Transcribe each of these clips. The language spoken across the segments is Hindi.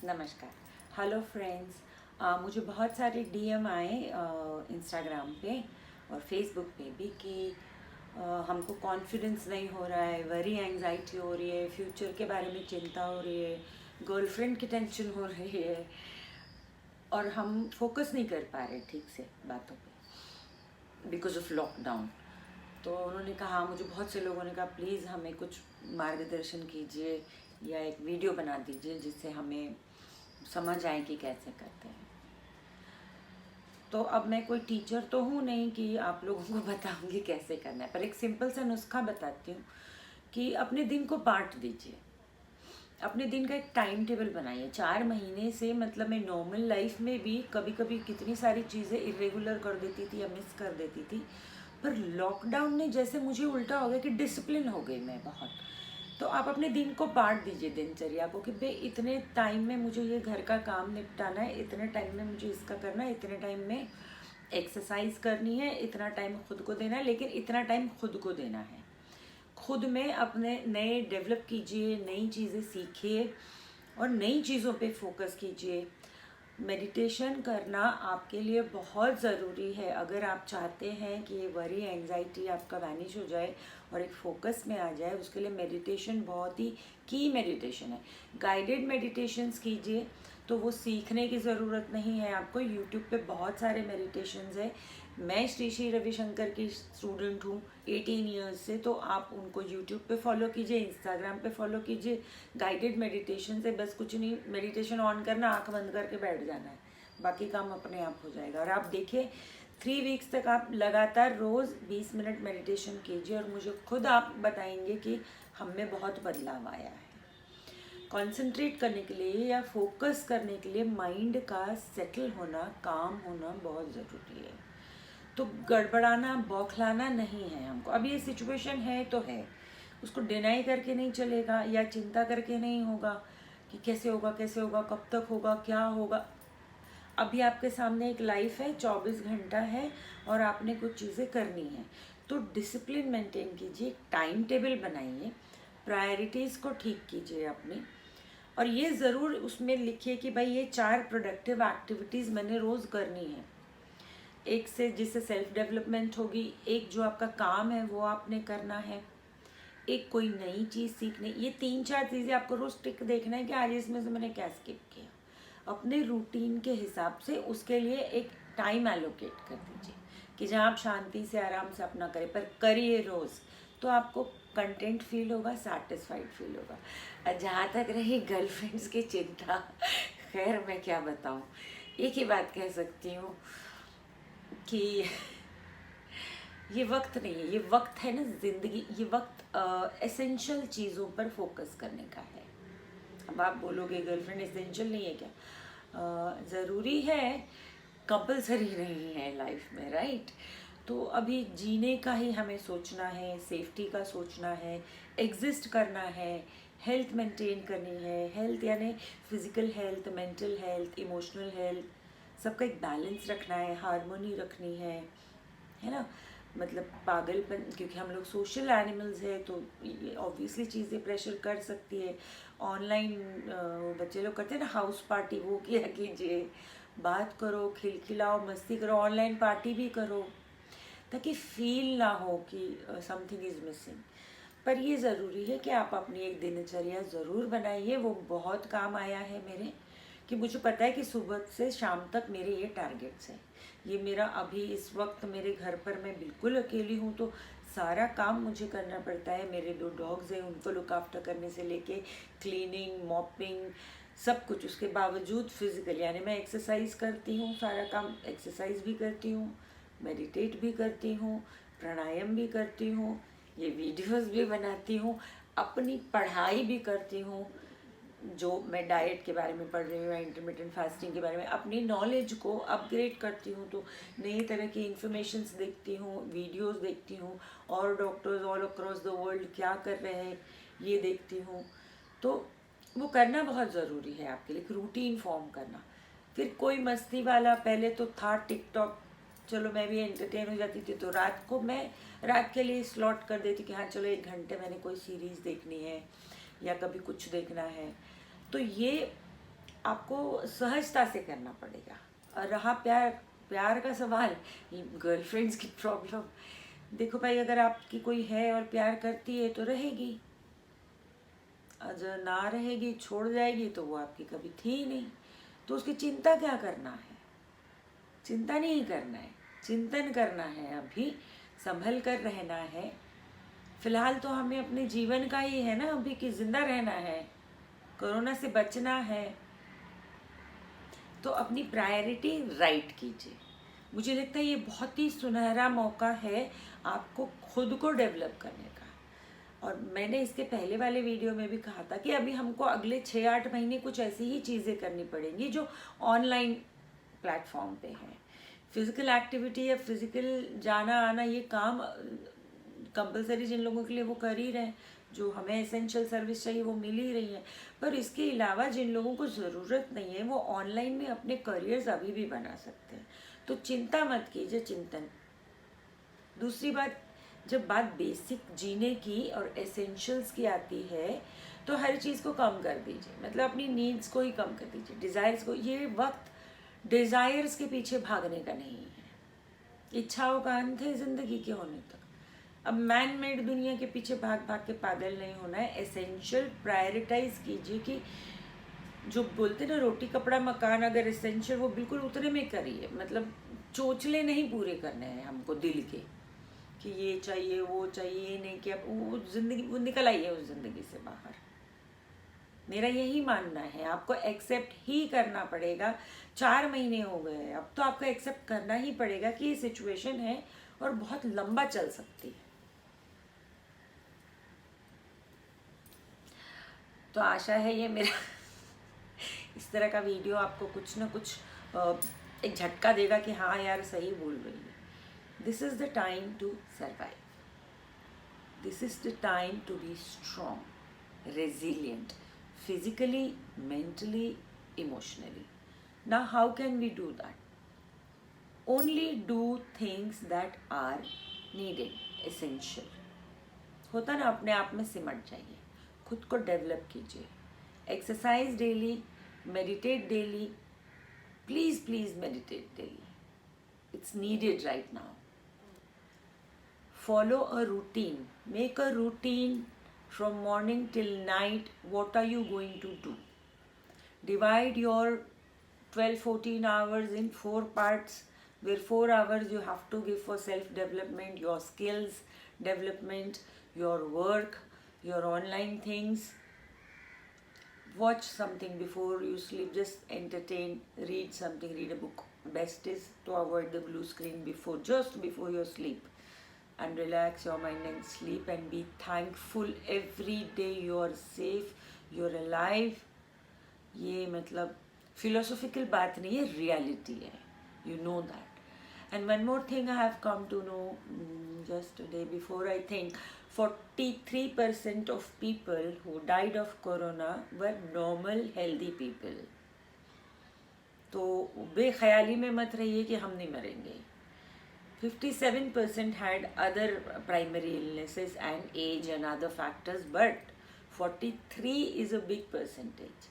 नमस्कार। Hello friends. मुझे बहुत सारे डीएम आए इंस्टाग्राम पे और फेसबुक पे भी कि हमको कॉन्फिडेंस नहीं हो रहा है, वरी एंजाइटी हो रही है, फ्यूचर के बारे में चिंता हो रही है, गर्लफ्रेंड की टेंशन हो रही है और हम फोकस नहीं कर पा रहे ठीक से बातों पे बिकॉज ऑफ लॉकडाउन। तो उन्होंने कहा, मुझे बहुत से लोगों ने कहा प्लीज़ हमें कुछ मार्गदर्शन कीजिए या एक वीडियो बना दीजिए जिससे हमें समझ आए कि कैसे करते हैं। तो अब मैं कोई टीचर तो हूँ नहीं कि आप लोगों को बताऊंगी कैसे करना है, पर एक सिंपल सा नुस्खा बताती हूँ कि अपने दिन को बांट दीजिए। अपने दिन का एक टाइम टेबल बनाइए। 4 महीने से मतलब मैं नॉर्मल लाइफ में भी कभी कभी कितनी सारी चीज़ें इरेगुलर कर देती थी या मिस कर देती थी, पर लॉकडाउन ने जैसे मुझे उल्टा हो गया कि डिसिप्लिन हो गई मैं बहुत। तो आप अपने दिन को बांट दीजिए, दिनचर्या को, कि भाई इतने टाइम में मुझे ये घर का काम निपटाना है, इतने टाइम में मुझे इसका करना है, इतने टाइम में एक्सरसाइज करनी है, इतना टाइम खुद को देना है, लेकिन इतना टाइम खुद को देना है। खुद में अपने नए डेवलप कीजिए, नई चीज़ें सीखिए और नई चीज़ों पे फोकस कीजिए। मेडिटेशन करना आपके लिए बहुत ज़रूरी है अगर आप चाहते हैं कि ये वरी एंजाइटी आपका वैनिश हो जाए और एक फोकस में आ जाए। उसके लिए मेडिटेशन बहुत ही की मेडिटेशन है। गाइडेड मेडिटेशंस कीजिए, तो वो सीखने की ज़रूरत नहीं है आपको। यूट्यूब पे बहुत सारे मेडिटेशंस है। मैं श्री श्री रविशंकर की स्टूडेंट हूँ 18 ईयर्स से, तो आप उनको यूट्यूब पे फॉलो कीजिए, इंस्टाग्राम पे फॉलो कीजिए। गाइडेड मेडिटेशन से बस कुछ नहीं, मेडिटेशन ऑन करना, आंख बंद करके बैठ जाना है, बाकी काम अपने आप हो जाएगा। और आप देखिए 3 वीक्स तक आप लगातार रोज़ 20 मिनट मेडिटेशन कीजिए और मुझे खुद आप बताएंगे कि हम में बहुत बदलाव आया है। कंसंट्रेट करने के लिए या फोकस करने के लिए माइंड का सेटल होना, काम होना बहुत ज़रूरी है। तो गड़बड़ाना, बौखलाना नहीं है हमको। अब ये सिचुएशन है तो है, उसको डिनाई करके नहीं चलेगा या चिंता करके नहीं होगा कि कैसे होगा, कैसे होगा, कब तक होगा, क्या होगा। अभी आपके सामने एक लाइफ है, 24 घंटा है और आपने कुछ चीज़ें करनी है। तो डिसिप्लिन मेंटेन कीजिए, टाइम टेबल बनाइए, प्रायोरिटीज़ को ठीक कीजिए अपनी। और ये ज़रूर उसमें लिखिए कि भाई ये 4 प्रोडक्टिव एक्टिविटीज़ मैंने रोज़ करनी है। एक से जिससे सेल्फ डेवलपमेंट होगी, एक जो आपका काम है वो आपने करना है, एक कोई नई चीज़ सीखने। ये 3-4 चीज़ें आपको रोज़ टिक देखना है कि आज इसमें से मैंने क्या स्किप किया। अपने रूटीन के हिसाब से उसके लिए एक टाइम एलोकेट कर दीजिए कि जहाँ आप शांति से आराम से अपना करें, पर करिए रोज़। तो आपको कंटेंट फील होगा, सेटिस्फाइड फील होगा। और जहाँ तक रही गर्लफ्रेंड्स की चिंता, खैर मैं क्या बताऊँ, एक ही बात कह सकती हूँ कि ये वक्त नहीं है, ये वक्त है ना ज़िंदगी, ये वक्त एसेंशियल चीज़ों पर फोकस करने का है। अब आप बोलोगे गर्लफ्रेंड एसेंशियल नहीं है क्या? ज़रूरी है, कंपल्सरी नहीं है लाइफ में, राइट? तो अभी जीने का ही हमें सोचना है, सेफ्टी का सोचना है, एग्जिस्ट करना है, हेल्थ मेंटेन करनी है। हेल्थ यानी physical health, mental health, emotional health, सबका एक बैलेंस रखना है, हारमोनी रखनी है ना। मतलब पागलपन, क्योंकि हम लोग सोशल एनिमल्स है तो ऑब्वियसली चीज़ें प्रेशर कर सकती है। ऑनलाइन बच्चे लोग करते हैं ना हाउस पार्टी, वो किया कीजिए, बात करो, खिलखिलाओ, मस्ती करो, ऑनलाइन पार्टी भी करो, ताकि फील ना हो कि समथिंग इज़ मिसिंग। पर ये ज़रूरी है कि आप अपनी एक दिनचर्या ज़रूर बनाइए। वो बहुत काम आया है मेरे, कि मुझे पता है कि सुबह से शाम तक मेरे ये टारगेट्स हैं। ये मेरा अभी इस वक्त मेरे घर पर मैं बिल्कुल अकेली हूँ, तो सारा काम मुझे करना पड़ता है। मेरे 2 डॉग्स हैं, उनको लुक आफ्टर करने से लेके क्लीनिंग, मॉपिंग, सब कुछ। उसके बावजूद फिजिकल यानी मैं एक्सरसाइज करती हूँ, सारा काम एक्सरसाइज भी करती हूँ, मेडिटेट भी करती हूँ, प्राणायाम भी करती हूँ, ये वीडियोस भी बनाती हूँ, अपनी पढ़ाई भी करती हूँ, जो मैं डाइट के बारे में पढ़ रही हूँ, इंटरमिटेंट फास्टिंग के बारे में, अपनी नॉलेज को अपग्रेड करती हूँ। तो नई तरह की इन्फॉर्मेशंस देखती हूँ, वीडियोस देखती हूँ, और doctors all across the world क्या कर रहे हैं ये देखती हूँ। तो वो करना बहुत ज़रूरी है आपके लिए, रूटीन फॉर्म करना। फिर कोई मस्ती वाला, पहले तो था टिकटॉक, चलो मैं भी एंटरटेन हो जाती थी, तो रात को मैं रात के लिए स्लॉट कर देती कि हाँ चलो 1 घंटे मैंने कोई सीरीज़ देखनी है या कभी कुछ देखना है। तो ये आपको सहजता से करना पड़ेगा। और रहा प्यार का सवाल, गर्लफ्रेंड्स की प्रॉब्लम, देखो भाई, अगर आपकी कोई है और प्यार करती है तो रहेगी, अगर ना रहेगी, छोड़ जाएगी, तो वो आपकी कभी थी ही नहीं। तो उसकी चिंता क्या करना है? चिंता नहीं करना है, चिंतन करना है। अभी संभल कर रहना है। फिलहाल तो हमें अपने जीवन का ही है ना अभी, कि जिंदा रहना है, कोरोना से बचना है। तो अपनी प्रायोरिटी राइट कीजिए। मुझे लगता है ये बहुत ही सुनहरा मौका है आपको खुद को डेवलप करने का। और मैंने इसके पहले वाले वीडियो में भी कहा था कि अभी हमको अगले 6-8 महीने कुछ ऐसी ही चीज़ें करनी पड़ेंगी जो ऑनलाइन प्लेटफॉर्म पे हैं। फिजिकल एक्टिविटी या फिजिकल जाना आना, ये काम कंपलसरी जिन लोगों के लिए वो कर ही रहे हैं, जो हमें एसेंशियल सर्विस चाहिए वो मिल ही रही है। पर इसके अलावा जिन लोगों को ज़रूरत नहीं है वो ऑनलाइन में अपने करियर्स अभी भी बना सकते हैं। तो चिंता मत कीजिए, चिंतन। दूसरी बात, जब बात बेसिक जीने की और एसेंशियल्स की आती है तो हर चीज़ को कम कर दीजिए, मतलब अपनी नीड्स को ही कम कर दीजिए, डिज़ायर्स को। ये वक्त डिज़ायर्स के पीछे भागने का नहीं है, इच्छाओं का अंत है ज़िंदगी के होने तक। अब मैन मेड दुनिया के पीछे भाग भाग के पागल नहीं होना है। एसेंशियल प्रायोरिटाइज कीजिए, कि जो बोलते ना रोटी कपड़ा मकान, अगर एसेंशियल वो बिल्कुल उतने में करिए। मतलब चोचले नहीं पूरे करने हैं हमको दिल के, कि ये चाहिए वो चाहिए, नहीं कि अब वो जिंदगी वो निकल आई है उस जिंदगी से बाहर। मेरा यही मानना है, आपको एक्सेप्ट ही करना पड़ेगा। 4 महीने हो गए, अब तो आपको एक्सेप्ट करना ही पड़ेगा कि ये सिचुएशन है और बहुत लंबा चल सकती है। तो आशा है ये मेरा इस तरह का वीडियो आपको कुछ ना कुछ एक झटका देगा कि हाँ यार, सही बोल रही है। This is the time to survive, this is the time to be strong, resilient, physically, mentally, emotionally. Now how can we do that? Only do things that are needed, essential. होता ना, अपने आप में सिमट जाइए, खुद को डेवलप कीजिए, exercise daily, meditate daily, please please meditate daily, it's needed right now. Follow a routine, make a routine from morning till night. What are you going to do? Divide your 12-14 hours in 4 parts, where 4 hours you have to give for self development, your skills development, your work, your online things. Watch something before you sleep, just entertain, read something, read a book. Best is to avoid the blue screen just before your sleep, and relax your mind and sleep, and be thankful every day you are safe, you are alive. ये मतलब philosophical बात नहीं है, reality है, you know that. And one more thing I have come to know just today, before I think 43% of people who died of corona were normal healthy people. तो बेख्याली में मत रहिए कि हम नहीं मरेंगे. 57% had other primary illnesses and age and other factors, but 43 is a big percentage.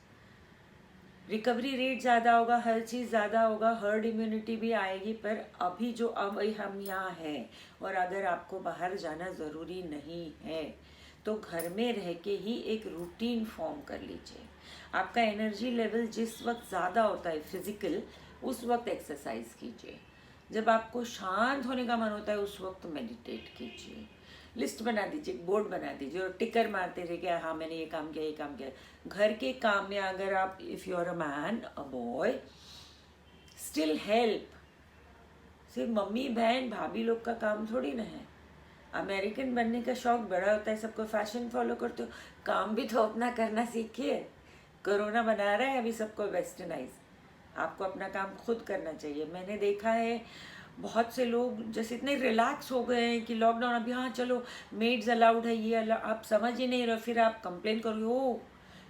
Recovery rate ज़्यादा होगा, हर चीज़ ज़्यादा होगा, हर्ड इम्यूनिटी भी आएगी, पर अभी जो अब हम यहाँ हैं, और अगर आपको बाहर जाना ज़रूरी नहीं है तो घर में रह के ही एक रूटीन फॉर्म कर लीजिए. आपका एनर्जी लेवल जिस वक्त ज़्यादा होता है फिज़िकल, उस वक्त एक्सरसाइज कीजिए. जब आपको शांत होने का मन होता है उस वक्त मेडिटेट कीजिए. लिस्ट बना दीजिए, बोर्ड बना दीजिए और टिकर मारते रहिए कि हाँ मैंने ये काम किया, ये काम किया. घर के काम में अगर आप, if you are a man, a boy, still help. सिर्फ मम्मी बहन भाभी लोग का काम थोड़ी ना है. अमेरिकन बनने का शौक बड़ा होता है सबको, फैशन फॉलो करते हो, काम भी तो अपना करना सीखिए. कोरोना बना रहा है अभी सबको वेस्टर्नाइज. आपको अपना काम खुद करना चाहिए. मैंने देखा है बहुत से लोग जैसे इतने रिलैक्स हो गए हैं कि लॉकडाउन, अभी हाँ चलो मेड्स अलाउड है, ये आप समझ ही नहीं रहे, फिर आप कंप्लेन करोगे ओ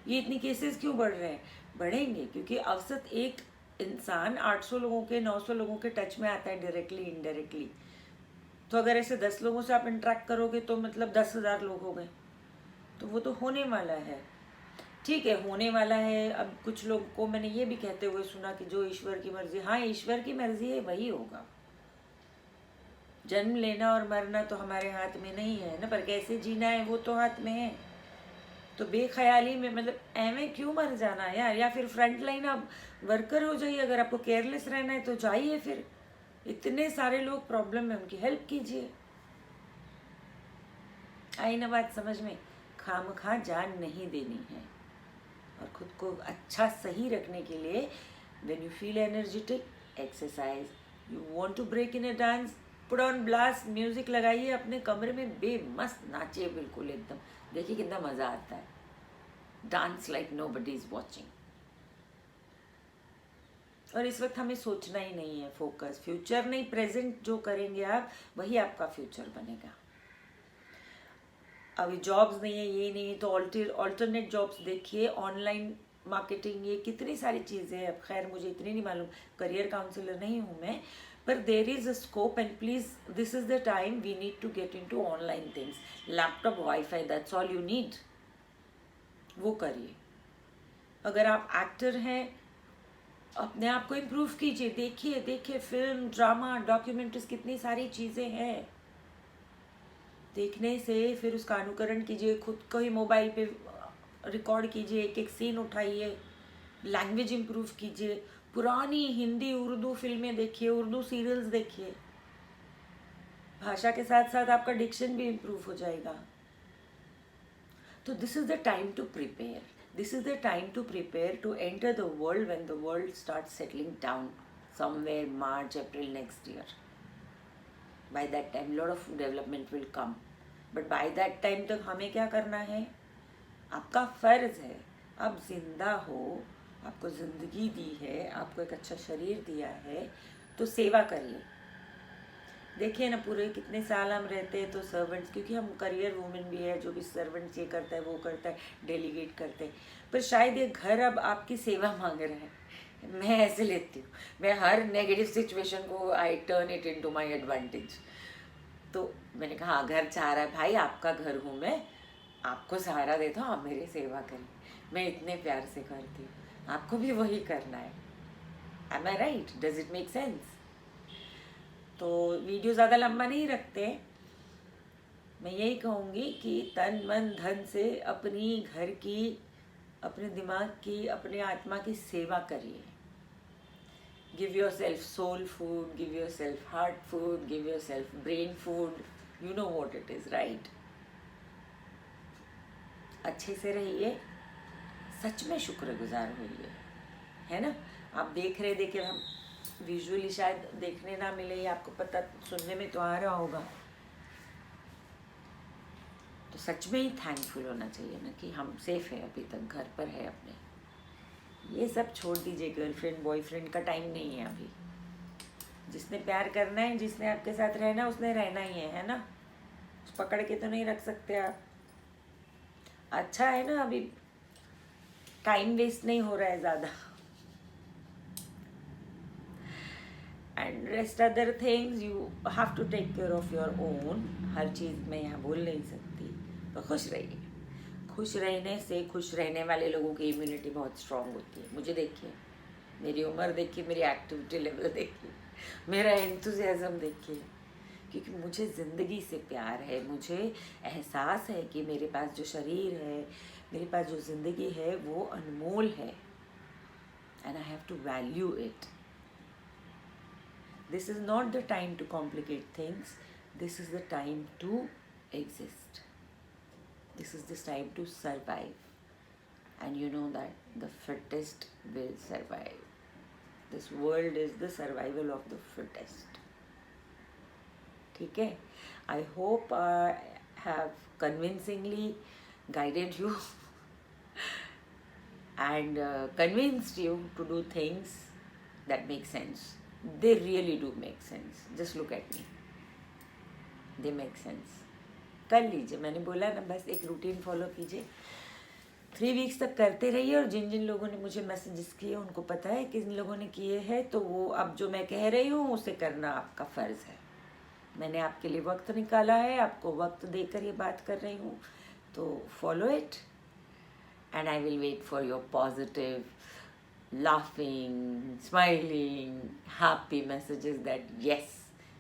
ये इतनी केसेस क्यों बढ़ रहे हैं. बढ़ेंगे क्योंकि औसत एक इंसान 800 लोगों के 900 लोगों के टच में आता है, डायरेक्टली इनडायरेक्टली. तो अगर ऐसे 10 लोगों से आप इंटरेक्ट करोगे तो मतलब 10,000 लोग हो गए. तो वो तो होने वाला है. ठीक है, होने वाला है। अब कुछ लोग को मैंने ये भी कहते हुए सुना कि जो ईश्वर की मर्जी, हाँ ईश्वर की मर्जी है वही होगा। जन्म लेना और मरना तो हमारे हाथ में नहीं है ना, पर कैसे जीना है वो तो हाथ में है। तो बेख्याली में मतलब एवें क्यों मर जाना यार, या फिर फ्रंट लाइन आप वर्कर हो जाइए। अगर आपको केयरलेस रहना है तो जाइए, फिर इतने सारे लोग प्रॉब्लम में, उनकी हेल्प कीजिए। आई ना बात समझ में? खामखा जान नहीं देनी है। और खुद को अच्छा सही रखने के लिए when you feel energetic, exercise. You want to break in a dance, put on blast music लगाइए, अपने कमरे में बेमस्त नाचिए बिल्कुल एकदम। देखिए कितना मज़ा आता है। Dance like nobody is watching. और इस वक्त हमें सोचना ही नहीं है, फोकस फ्यूचर नहीं, प्रेजेंट जो करेंगे आप वही आपका फ्यूचर बनेगा। अभी जॉब्स नहीं है, ये नहीं है तो ऑल्टरनेट जॉब्स देखिए, ऑनलाइन मार्केटिंग, ये कितनी सारी चीज़ें हैं। अब खैर मुझे इतनी नहीं मालूम, करियर काउंसलर नहीं हूँ मैं, पर there is a scope and please this is the time we need to get into online things. Laptop, wifi, that's all you need, वो करिए। अगर आप एक्टर हैं, अपने आप को इम्प्रूव कीजिए। देखिए देखिए फिल्म, ड्रामा, डॉक्यूमेंट्रीज, कितनी सारी चीज़ें हैं। देखने से फिर उसका अनुकरण कीजिए, खुद को ही मोबाइल पे रिकॉर्ड कीजिए, एक एक सीन उठाइए, लैंग्वेज इम्प्रूव कीजिए। पुरानी हिंदी उर्दू फिल्में देखिए, उर्दू सीरियल्स देखिए। भाषा के साथ साथ आपका डिक्शन भी इम्प्रूव हो जाएगा। तो this is the time to prepare, this is the time to prepare to enter the world when the world start settling down somewhere March April next year. By that time lot of development will come, but by that time तक हमें क्या करना है? आपका फ़र्ज़ है, आप जिंदा हो, आपको ज़िंदगी दी है, आपको एक अच्छा शरीर दिया है, तो सेवा करिए। देखिए ना, पूरे कितने साल हम रहते हैं तो सर्वेंट्स, क्योंकि हम करियर वुमेन भी है, जो भी सर्वेंट्स ये करता है वो करता है, डेलीगेट करते हैं, पर शायद ये घर अब आपकी सेवा मांग रहे हैं। मैं ऐसे लेती हूँ, मैं हर नेगेटिव सिचुएशन को I turn it into my advantage. तो मैंने कहा हाँ, घर चाह रहा है भाई, आपका घर हूँ मैं, आपको सहारा देता हूँ, आप मेरी सेवा करिए। मैं इतने प्यार से करती हूँ, आपको भी वही करना है। Am I right? Does it make sense? तो वीडियो ज़्यादा लंबा नहीं रखते, मैं यही कहूँगी कि तन मन धन से अपनी घर की, अपने दिमाग की, अपने आत्मा की सेवा करिए। Give yourself soul food, give yourself heart food, give yourself brain food, you know what it is, right? अच्छे से रहिए, सच में शुक्रगुजार होइए, है ना? आप देख रहे हम विजुअली शायद देखने ना मिले, ये आपको पता सुनने में तो आ रहा होगा, तो सच में ही थैंकफुल होना चाहिए ना कि हम सेफ है, अभी तक घर पर है अपने। ये सब छोड़ दीजिए, गर्लफ्रेंड बॉयफ्रेंड का टाइम नहीं है अभी। जिसने प्यार करना है, जिसने आपके साथ रहना है, उसने रहना ही है ना? पकड़ के तो नहीं रख सकते आप। अच्छा है ना, अभी टाइम वेस्ट नहीं हो रहा है ज़्यादा। And rest other things you have to take care of your own. हर चीज़ मैं यहाँ बोल नहीं सकती, तो खुश रहिए। खुश रहने से, खुश रहने वाले लोगों की इम्यूनिटी बहुत स्ट्रांग होती है। मुझे देखिए, मेरी उम्र देखिए, मेरी एक्टिविटी लेवल देखिए, मेरा एंथुजियाज्म देखिए, क्योंकि मुझे ज़िंदगी से प्यार है। मुझे एहसास है कि मेरे पास जो शरीर है, मेरे पास जो ज़िंदगी है, वो अनमोल है, and I have to value it. This is not the time to complicate things. This is the time to exist. This is the time to survive. And you know that the fittest will survive. This world is the survival of the fittest. ठीक है? I hope I have convincingly guided you and convinced you to do things that make sense. They really do make sense. Just look at me. They make sense. कर लीजिए, मैंने बोला ना, बस एक रूटीन फॉलो कीजिए, 3 वीक्स तक करते रहिए। और जिन जिन लोगों ने मुझे मैसेजेस किए उनको पता है कि जिन लोगों ने किए हैं, तो वो अब जो मैं कह रही हूँ उसे करना आपका फ़र्ज़ है। मैंने आपके लिए वक्त निकाला है, आपको वक्त देकर ये बात कर रही हूँ, तो follow it. and I will wait for your positive, laughing, smiling, happy messages that yes,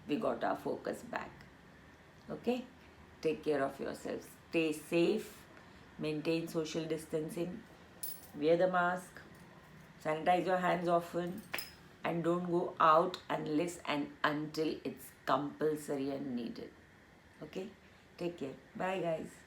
we got our focus back. Okay? Take care of yourselves. Stay safe, maintain social distancing, wear the mask, sanitize your hands often, and don't go out unless and until it's compulsory and needed. Okay? Take care. Bye, guys.